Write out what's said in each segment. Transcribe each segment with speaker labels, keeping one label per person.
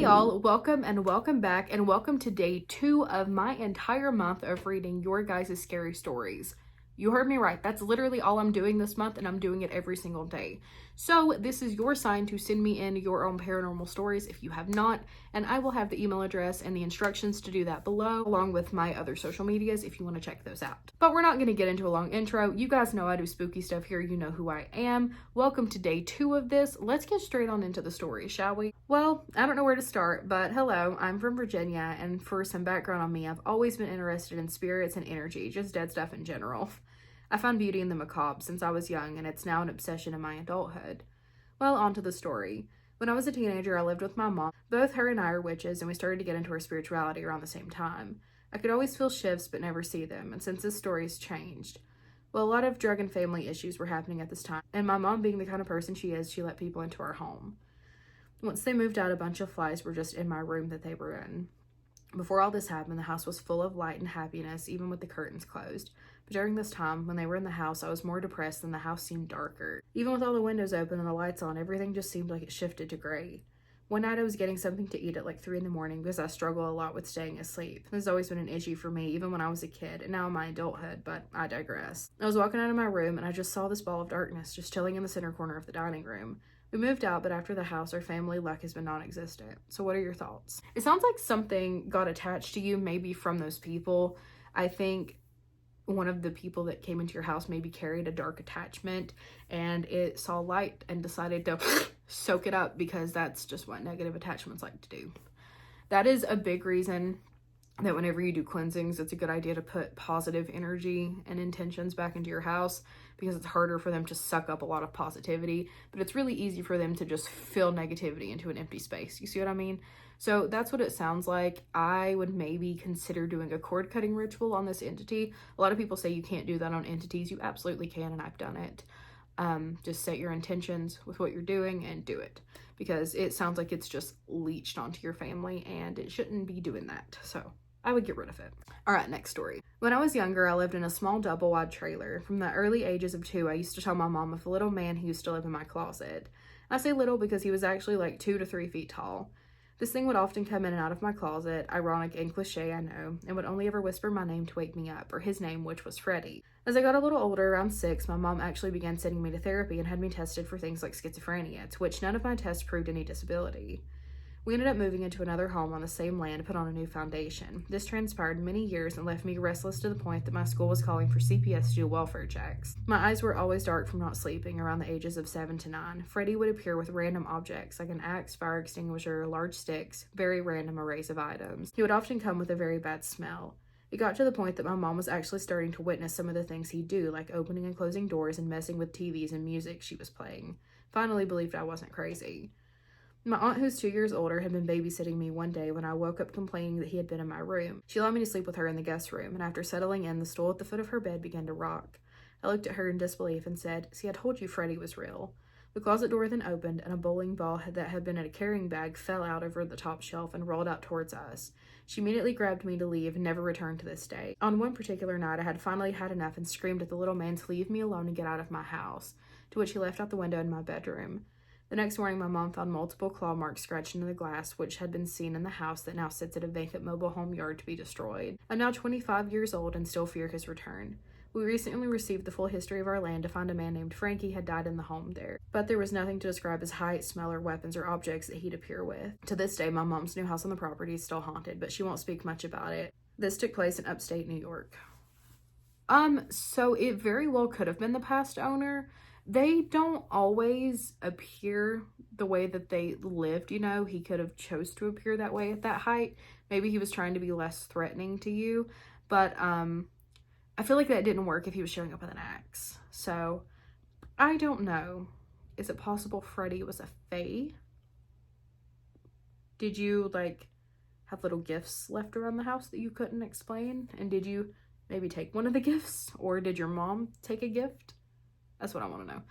Speaker 1: y'all, welcome and welcome back and welcome to day 2 of my entire month of reading your guys' scary stories. You heard me right. That's literally all I'm doing this month, and I'm doing it every single day. So this is your sign to send me in your own paranormal stories if you have not, and I will have the email address and the instructions to do that below, along with my other social medias if you want to check those out. But we're not going to get into a long intro. You guys know I do spooky stuff here. You know who I am. Welcome to day 2 of this. Let's get straight on into the story, shall we? Well, I don't know where to start, but hello, I'm from Virginia, and for some background on me, I've always been interested in spirits and energy, just dead stuff in general. I found beauty in the macabre since I was young, and it's now an obsession in my adulthood. Well, on to the story. When I was a teenager, I lived with my mom. Both her and I are witches, and we started to get into our spirituality around the same time. I could always feel shifts, but never see them, and since this story's changed. Well, a lot of drug and family issues were happening at this time, and my mom, being the kind of person she is, she let people into our home. Once they moved out, a bunch of flies were just in my room that they were in. Before all this happened, the house was full of light and happiness, even with the curtains closed. But during this time, when they were in the house, I was more depressed and the house seemed darker. Even with all the windows open and the lights on, everything just seemed like it shifted to gray. One night I was getting something to eat at like 3 in the morning because I struggle a lot with staying asleep. This has always been an issue for me, even when I was a kid, and now in my adulthood, but I digress. I was walking out of my room and I just saw this ball of darkness just chilling in the center corner of the dining room. We moved out, but after the house, our family luck has been non-existent. So what are your thoughts? It sounds like something got attached to you, maybe from those people. I think one of the people that came into your house maybe carried a dark attachment, and it saw light and decided to soak it up, because that's just what negative attachments like to do. That is a big reason that whenever you do cleansings, it's a good idea to put positive energy and intentions back into your house, because it's harder for them to suck up a lot of positivity, but it's really easy for them to just fill negativity into an empty space. You see what I mean? So that's what it sounds like. I would maybe consider doing a cord cutting ritual on this entity. A lot of people say you can't do that on entities. You absolutely can, and I've done it. Just set your intentions with what you're doing and do it, because it sounds like it's just leached onto your family, and it shouldn't be doing that. So I would get rid of it. All right, next story. When I was younger, I lived in a small double-wide trailer. From the early ages of 2, I used to tell my mom of a little man who used to live in my closet. I say little because he was actually like 2 to 3 feet tall. This thing would often come in and out of my closet, ironic and cliche, I know, and would only ever whisper my name to wake me up, or his name, which was Freddy. As I got a little older, around 6, my mom actually began sending me to therapy and had me tested for things like schizophrenia, to which none of my tests proved any disability. We ended up moving into another home on the same land, put on a new foundation. This transpired many years and left me restless to the point that my school was calling for CPS to do welfare checks. My eyes were always dark from not sleeping around the ages of 7 to 9. Freddy would appear with random objects like an axe, fire extinguisher, large sticks, very random arrays of items. He would often come with a very bad smell. It got to the point that my mom was actually starting to witness some of the things he'd do, like opening and closing doors and messing with TVs and music she was playing. Finally believed I wasn't crazy. My aunt, who's 2 years older, had been babysitting me one day when I woke up complaining that he had been in my room. She allowed me to sleep with her in the guest room, and after settling in, the stool at the foot of her bed began to rock. I looked at her in disbelief and said, "See, I told you Freddy was real." The closet door then opened, and a bowling ball that had been in a carrying bag fell out over the top shelf and rolled out towards us. She immediately grabbed me to leave and never returned to this day. On one particular night, I had finally had enough and screamed at the little man to leave me alone and get out of my house, to which he left out the window in my bedroom. The next morning, my mom found multiple claw marks scratched into the glass, which had been seen in the house that now sits at a vacant mobile home yard to be destroyed. I'm now 25 years old and still fear his return. We recently received the full history of our land to find a man named Frankie had died in the home there, but there was nothing to describe his height, smell, or weapons or objects that he'd appear with. To this day, my mom's new house on the property is still haunted, but she won't speak much about it. This took place in upstate New York. So it very well could have been the past owner. They don't always appear the way that they lived, you know. He could have chose to appear that way at that height. Maybe he was trying to be less threatening to you, but I feel like that didn't work if he was showing up with an axe. So I don't know. Is it possible Freddy was a fae? Did you like have little gifts left around the house that you couldn't explain? And did you maybe take one of the gifts, or did your mom take a gift? That's what I want to know.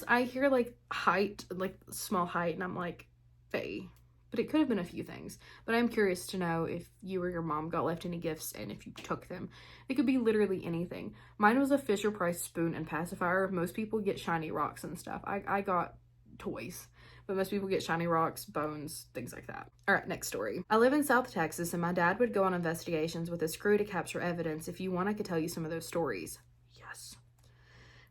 Speaker 1: I hear like height, like small height, and I'm like, fae. But it could have been a few things. But I'm curious to know if you or your mom got left any gifts and if you took them. It could be literally anything. Mine was a Fisher-Price spoon and pacifier. Most people get shiny rocks and stuff. I got toys. but most people get shiny rocks, bones, things like that. All right, next story. I live in South Texas, and my dad would go on investigations with his crew to capture evidence. If you want, I could tell you some of those stories. Yes.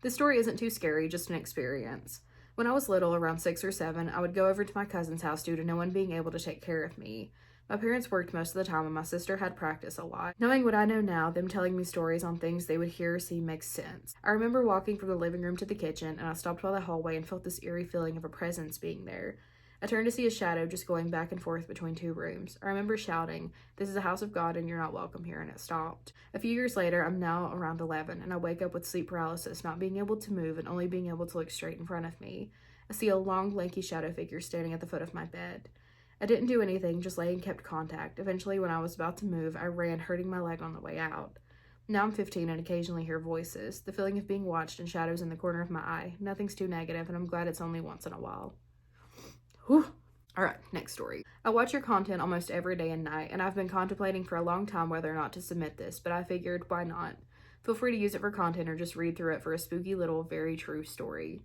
Speaker 1: This story isn't too scary, just an experience. When I was little, around 6 or 7, I would go over to my cousin's house due to no one being able to take care of me. My parents worked most of the time and my sister had practice a lot. Knowing what I know now, them telling me stories on things they would hear or see makes sense. I remember walking from the living room to the kitchen, and I stopped by the hallway and felt this eerie feeling of a presence being there. I turned to see a shadow just going back and forth between 2 rooms. I remember shouting, "This is a house of God and you're not welcome here," and it stopped. A few years later, I'm now around 11, and I wake up with sleep paralysis, not being able to move and only being able to look straight in front of me. I see a long, lanky shadow figure standing at the foot of my bed. I didn't do anything, just lay and kept contact. Eventually, when I was about to move, I ran, hurting my leg on the way out. Now I'm 15 and occasionally hear voices. The feeling of being watched and shadows in the corner of my eye. Nothing's too negative, and I'm glad it's only once in a while. Whew. All right, next story. I watch your content almost every day and night, and I've been contemplating for a long time whether or not to submit this, but I figured, why not? Feel free to use it for content or just read through it for a spooky little, very true story.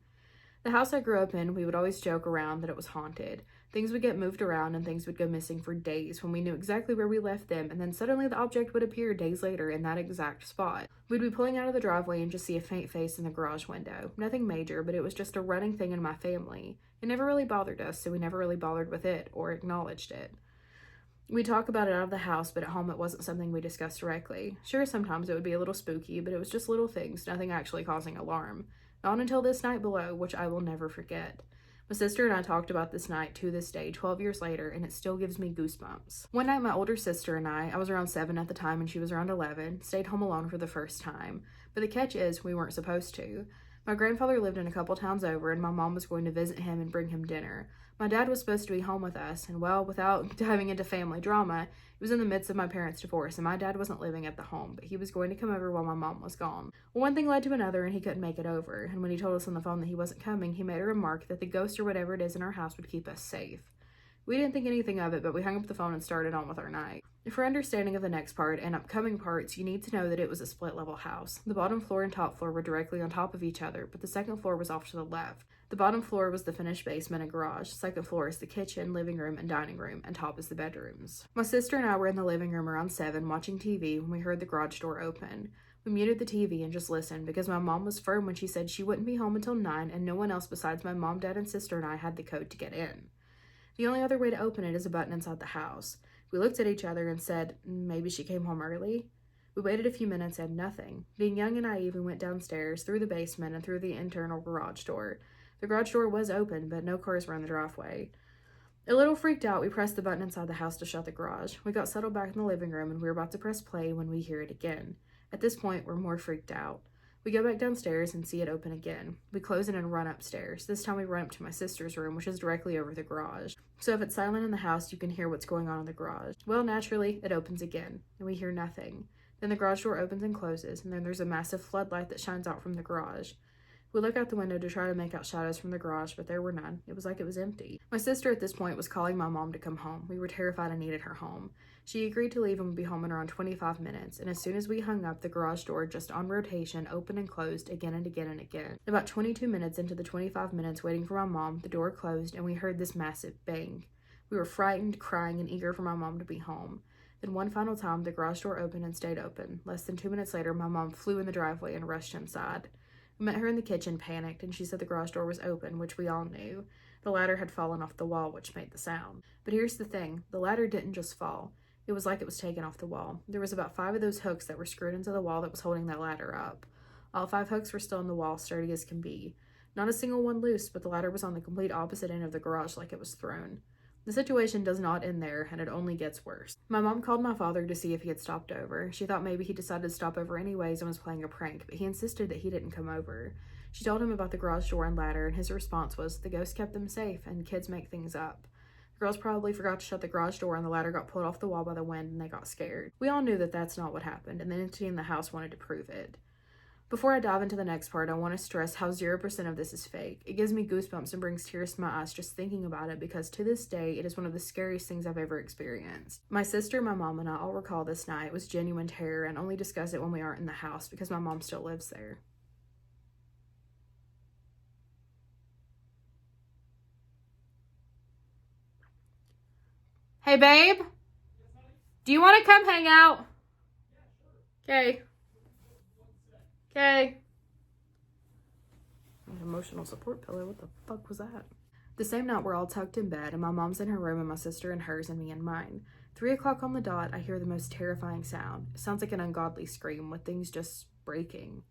Speaker 1: The house I grew up in, we would always joke around that it was haunted. Things would get moved around and things would go missing for days when we knew exactly where we left them, and then suddenly the object would appear days later in that exact spot. We'd be pulling out of the driveway and just see a faint face in the garage window. Nothing major, but it was just a running thing in my family. It never really bothered us, so we never really bothered with it or acknowledged it. We talk about it out of the house, but at home it wasn't something we discussed directly. Sure, sometimes it would be a little spooky, but it was just little things, nothing actually causing alarm. Not until this night below, which I will never forget. My sister and I talked about this night to this day, 12 years later, and it still gives me goosebumps. One night, my older sister and I was around 7 at the time and she was around 11, stayed home alone for the first time. But the catch is, we weren't supposed to. My grandfather lived in a couple towns over, and my mom was going to visit him and bring him dinner. My dad was supposed to be home with us, and well, without diving into family drama, it was in the midst of my parents' divorce, and my dad wasn't living at the home, but he was going to come over while my mom was gone. Well, one thing led to another, and he couldn't make it over, and when he told us on the phone that he wasn't coming, he made a remark that the ghost or whatever it is in our house would keep us safe. We didn't think anything of it, but we hung up the phone and started on with our night. For understanding of the next part and upcoming parts, you need to know that it was a split-level house. The bottom floor and top floor were directly on top of each other, but the second floor was off to the left. The bottom floor was the finished basement and garage. Second floor is the kitchen, living room, and dining room, and top is the bedrooms. My sister and I were in the living room around 7 watching TV when we heard the garage door open. We muted the TV and just listened because my mom was firm when she said she wouldn't be home until 9 and no one else besides my mom, dad, and sister and I had the code to get in. The only other way to open it is a button inside the house. We looked at each other and said, maybe she came home early? We waited a few minutes and nothing. Being young and naive, we went downstairs, through the basement, and through the internal garage door. The garage door was open, but no cars were in the driveway. A little freaked out, we pressed the button inside the house to shut the garage. We got settled back in the living room, and we were about to press play when we hear it again. At this point, we're more freaked out. We go back downstairs and see it open again. We close it and run upstairs. This time we run up to my sister's room, which is directly over the garage. So if it's silent in the house, you can hear what's going on in the garage. Well, naturally, it opens again, and we hear nothing. Then the garage door opens and closes, and then there's a massive floodlight that shines out from the garage. We look out the window to try to make out shadows from the garage, but there were none. It was like it was empty. My sister at this point was calling my mom to come home. We were terrified and needed her home. She agreed to leave and would be home in around 25 minutes, and as soon as we hung up, the garage door, just on rotation, opened and closed again and again and again. About 22 minutes into the 25 minutes waiting for my mom, the door closed, and we heard this massive bang. We were frightened, crying, and eager for my mom to be home. Then one final time, the garage door opened and stayed open. Less than 2 minutes later, my mom flew in the driveway and rushed inside. We met her in the kitchen, panicked, and she said the garage door was open, which we all knew. The ladder had fallen off the wall, which made the sound. But here's the thing, the ladder didn't just fall. It was like it was taken off the wall. There was about 5 of those hooks that were screwed into the wall that was holding that ladder up. All 5 hooks were still in the wall, sturdy as can be. Not a single one loose, but the ladder was on the complete opposite end of the garage like it was thrown. The situation does not end there, and it only gets worse. My mom called my father to see if he had stopped over. She thought maybe he decided to stop over anyways and was playing a prank, but he insisted that he didn't come over. She told him about the garage door and ladder, and his response was, the ghost kept them safe, and kids make things up. The girls probably forgot to shut the garage door and the ladder got pulled off the wall by the wind and they got scared. We all knew that that's not what happened, and the entity in the house wanted to prove it. Before I dive into the next part, I want to stress how 0% of this is fake. It gives me goosebumps and brings tears to my eyes just thinking about it because to this day, it is one of the scariest things I've ever experienced. My sister, my mom, and I all recall this night was genuine terror and only discuss it when we aren't in the house because my mom still lives there. Hey, babe? Do you want to come hang out? Okay. Okay. An emotional support pillow. What the fuck was that? The same night, we're all tucked in bed, and my mom's in her room, and my sister in hers, and me in mine. 3 o'clock on the dot, I hear the most terrifying sound. It sounds like an ungodly scream, with things just breaking.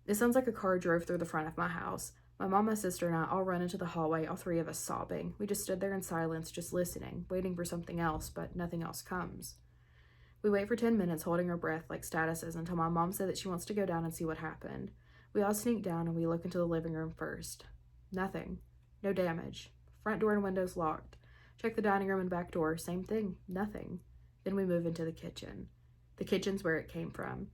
Speaker 1: It sounds like a car drove through the front of my house. My mom, my sister, and I all run into the hallway, all three of us sobbing. We just stood there in silence, just listening, waiting for something else, but nothing else comes. We wait for 10 minutes, holding our breath like statuses, until my mom said that she wants to go down and see what happened. We all sneak down and we look into the living room first. Nothing. No damage. Front door and windows locked. Check the dining room and back door. Same thing. Nothing. Then we move into the kitchen. The kitchen's where it came from.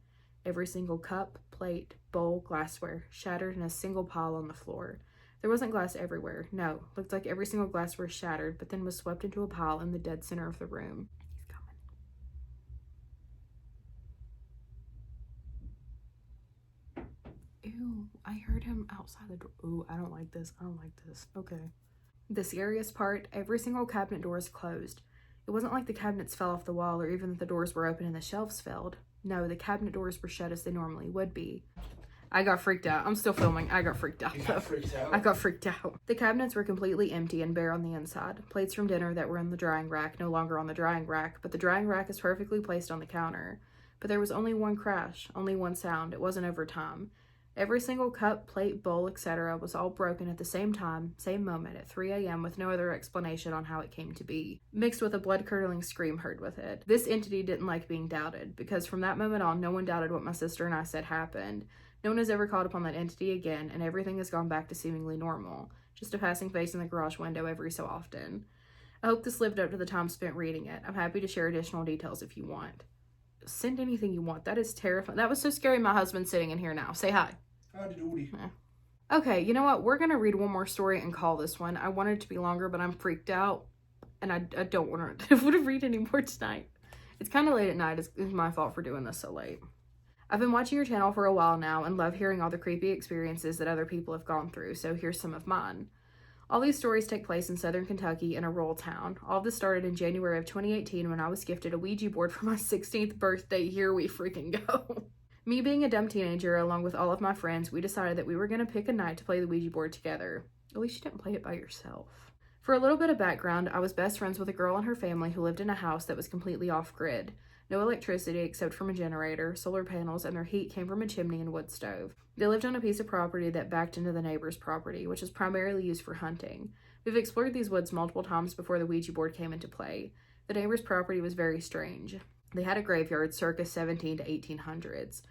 Speaker 1: Every single cup, plate, bowl, glassware, shattered in a single pile on the floor. There wasn't glass everywhere. No. Looked like every single glassware shattered, but then was swept into a pile in the dead center of the room. Ew, I heard him outside the door. Ooh, I don't like this. I don't like this. Okay. The scariest part, every single cabinet door is closed. It wasn't like the cabinets fell off the wall or even that the doors were open and the shelves filled. No, the cabinet doors were shut as they normally would be. I got freaked out. I'm still filming. I got freaked out.
Speaker 2: You got freaked out?
Speaker 1: I got freaked out. The cabinets were completely empty and bare on the inside. Plates from dinner that were in the drying rack, no longer on the drying rack, but the drying rack is perfectly placed on the counter. But there was only one crash, only one sound. It wasn't over time. Every single cup, plate, bowl, etc. was all broken at the same time, same moment, at 3 a.m. with no other explanation on how it came to be, mixed with a blood-curdling scream heard with it. This entity didn't like being doubted, because from that moment on, no one doubted what my sister and I said happened. No one has ever called upon that entity again, and everything has gone back to seemingly normal, just a passing face in the garage window every so often. I hope this lived up to the time spent reading it. I'm happy to share additional details if you want. Send anything you want. That is terrifying. That was so scary. My husband's sitting in here now. Say hi. Okay, you know what? We're going to read one more story and call this one. I wanted it to be longer, but I'm freaked out, and I don't want to read anymore tonight. It's kind of late at night. It's my fault for doing this so late. I've been watching your channel for a while now and love hearing all the creepy experiences that other people have gone through, so here's some of mine. All these stories take place in southern Kentucky in a rural town. All of this started in January of 2018 when I was gifted a Ouija board for my 16th birthday. Here we freaking go. Me being a dumb teenager, along with all of my friends, we decided that we were going to pick a night to play the Ouija board together. At least you didn't play it by yourself. For a little bit of background, I was best friends with a girl and her family who lived in a house that was completely off-grid. No electricity except from a generator, solar panels, and their heat came from a chimney and wood stove. They lived on a piece of property that backed into the neighbor's property, which is primarily used for hunting. We've explored these woods multiple times before the Ouija board came into play. The neighbor's property was very strange. They had a graveyard circa 17 to 1800s.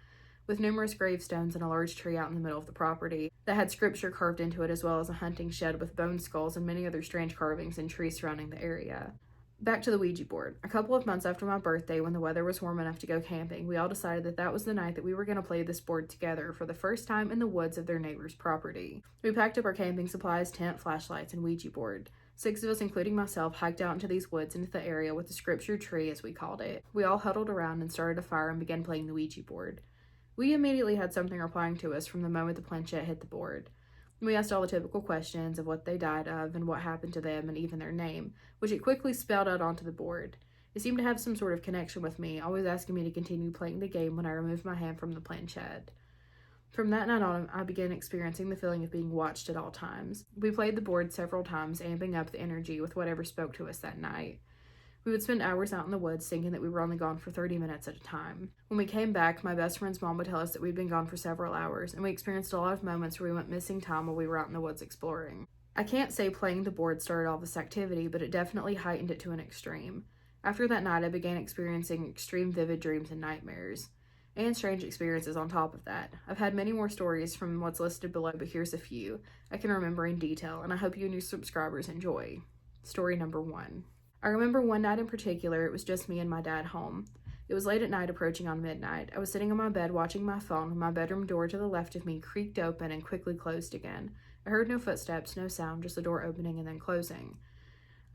Speaker 1: With numerous gravestones and a large tree out in the middle of the property that had scripture carved into it, as well as a hunting shed with bone skulls and many other strange carvings and trees surrounding the area. Back to the Ouija board. A couple of months after my birthday, when the weather was warm enough to go camping, we all decided that that was the night that we were going to play this board together for the first time in the woods of their neighbor's property. We packed up our camping supplies, tent, flashlights, and Ouija board. 6 of us, including myself, hiked out into these woods into the area with the scripture tree, as we called it. We all huddled around and started a fire and began playing the Ouija board. We immediately had something replying to us from the moment the planchette hit the board. We asked all the typical questions of what they died of and what happened to them and even their name, which it quickly spelled out onto the board. It seemed to have some sort of connection with me, always asking me to continue playing the game when I removed my hand from the planchette. From that night on, I began experiencing the feeling of being watched at all times. We played the board several times, amping up the energy with whatever spoke to us that night. We would spend hours out in the woods thinking that we were only gone for 30 minutes at a time. When we came back, my best friend's mom would tell us that we'd been gone for several hours, and we experienced a lot of moments where we went missing time while we were out in the woods exploring. I can't say playing the board started all this activity, but it definitely heightened it to an extreme. After that night, I began experiencing extreme vivid dreams and nightmares, and strange experiences on top of that. I've had many more stories from what's listed below, but here's a few I can remember in detail, and I hope you and your subscribers enjoy. Story number 1. I remember one night in particular, it was just me and my dad home. It was late at night, approaching on midnight. I was sitting on my bed watching my phone when my bedroom door to the left of me creaked open and quickly closed again. I heard no footsteps, no sound, just the door opening and then closing.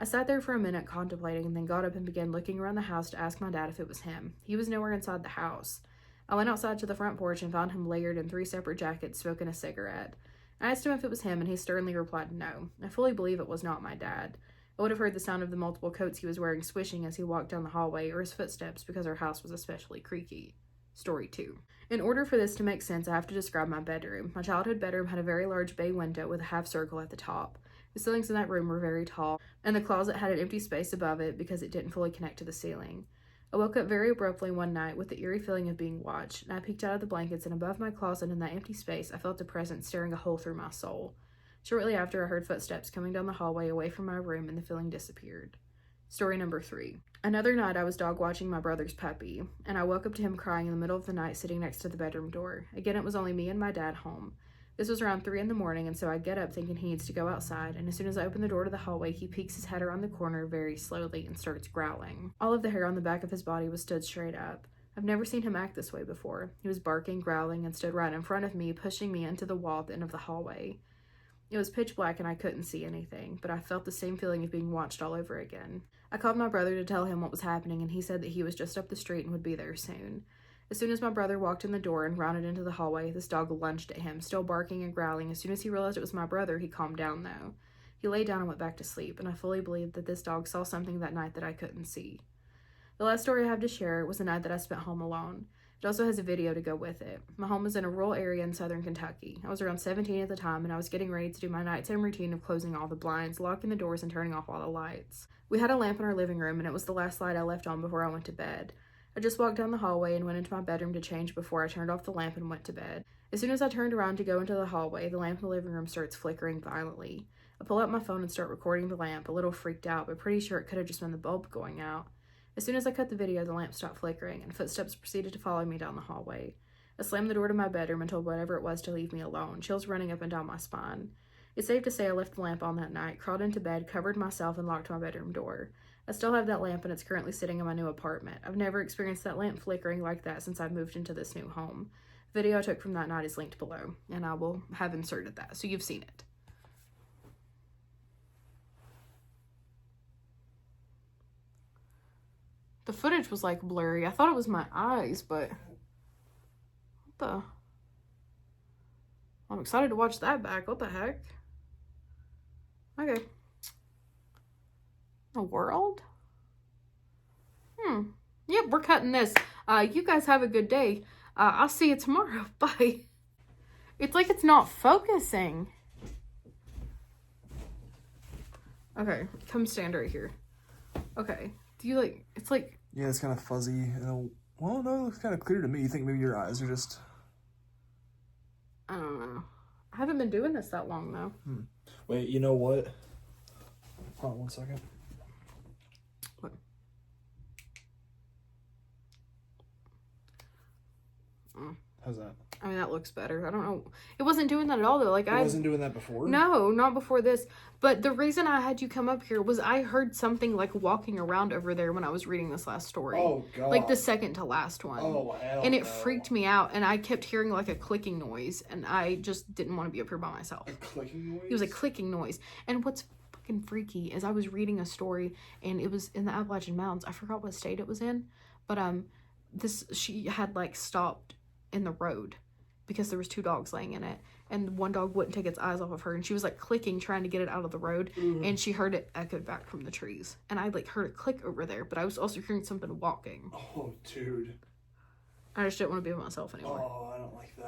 Speaker 1: I sat there for a minute contemplating and then got up and began looking around the house to ask my dad if it was him. He was nowhere inside the house. I went outside to the front porch and found him layered in 3 separate jackets, smoking a cigarette. I asked him if it was him and he sternly replied no. I fully believe it was not my dad. I would have heard the sound of the multiple coats he was wearing swishing as he walked down the hallway, or his footsteps because our house was especially creaky. Story 2. In order for this to make sense, I have to describe my bedroom. My childhood bedroom had a very large bay window with a half circle at the top. The ceilings in that room were very tall, and the closet had an empty space above it because it didn't fully connect to the ceiling. I woke up very abruptly one night with the eerie feeling of being watched, and I peeked out of the blankets, and above my closet in that empty space, I felt a presence staring a hole through my soul. Shortly after, I heard footsteps coming down the hallway away from my room, and the feeling disappeared. Story number 3. Another night, I was dog watching my brother's puppy, and I woke up to him crying in the middle of the night sitting next to the bedroom door. Again, it was only me and my dad home. This was around 3 in the morning, and so I get up thinking he needs to go outside, and as soon as I open the door to the hallway, he peeks his head around the corner very slowly and starts growling. All of the hair on the back of his body was stood straight up. I've never seen him act this way before. He was barking, growling, and stood right in front of me, pushing me into the wall at the end of the hallway. It was pitch black and I couldn't see anything, but I felt the same feeling of being watched all over again. I called my brother to tell him what was happening, and he said that he was just up the street and would be there soon. As soon as my brother walked in the door and rounded into the hallway, this dog lunged at him, still barking and growling. As soon as he realized it was my brother, he calmed down, though. He lay down and went back to sleep, and I fully believe that this dog saw something that night that I couldn't see. The last story I have to share was the night that I spent home alone. It also has a video to go with it. My home was in a rural area in southern Kentucky. I was around 17 at the time, and I was getting ready to do my nighttime routine of closing all the blinds, locking the doors, and turning off all the lights. We had a lamp in our living room, and it was the last light I left on before I went to bed. I just walked down the hallway and went into my bedroom to change before I turned off the lamp and went to bed. As soon as I turned around to go into the hallway, the lamp in the living room starts flickering violently. I pull out my phone and start recording the lamp, a little freaked out, but pretty sure it could have just been the bulb going out. As soon as I cut the video, the lamp stopped flickering, and footsteps proceeded to follow me down the hallway. I slammed the door to my bedroom and told whatever it was to leave me alone, chills running up and down my spine. It's safe to say I left the lamp on that night, crawled into bed, covered myself, and locked my bedroom door. I still have that lamp, and it's currently sitting in my new apartment. I've never experienced that lamp flickering like that since I moved into this new home. The video I took from that night is linked below, and I will have inserted that, so you've seen it. The footage was like blurry. I thought it was my eyes, but what the? I'm excited to watch that back. What the heck? Okay. The world? Yep, we're cutting this. You guys have a good day. I'll see you tomorrow. Bye. It's like it's not focusing. Okay, come stand right here. Okay. Do you like, it's like...
Speaker 2: Yeah, it's kind of fuzzy. Well, no, it looks kind of clear to me. You think maybe your eyes are just...
Speaker 1: I don't know. I haven't been doing this that long, though.
Speaker 2: Wait, you know what? Hold on 1 second.
Speaker 1: What?
Speaker 2: How's that?
Speaker 1: I mean, that looks better. I don't know. It wasn't doing that at all, though. Like,
Speaker 2: I wasn't doing that before?
Speaker 1: No, not before this. But the reason I had you come up here was I heard something, like, walking around over there when I was reading this last story.
Speaker 2: Oh, God.
Speaker 1: Like, the second to last one.
Speaker 2: Oh, hell
Speaker 1: And it
Speaker 2: no.
Speaker 1: freaked me out, and I kept hearing, like, a clicking noise, and I just didn't want to be up here by myself.
Speaker 2: A clicking noise?
Speaker 1: It was a clicking noise. And what's fucking freaky is I was reading a story, and it was in the Appalachian Mountains. I forgot what state it was in, but she had, like, stopped in the road because there was 2 dogs laying in it, and one dog wouldn't take its eyes off of her, and she was like clicking trying to get it out of the road, and she heard it echoed back from the trees, and I like heard a click over there, but I was also hearing something walking.
Speaker 2: Oh, dude.
Speaker 1: I just didn't want to be by myself anymore.
Speaker 2: Oh, I don't like that.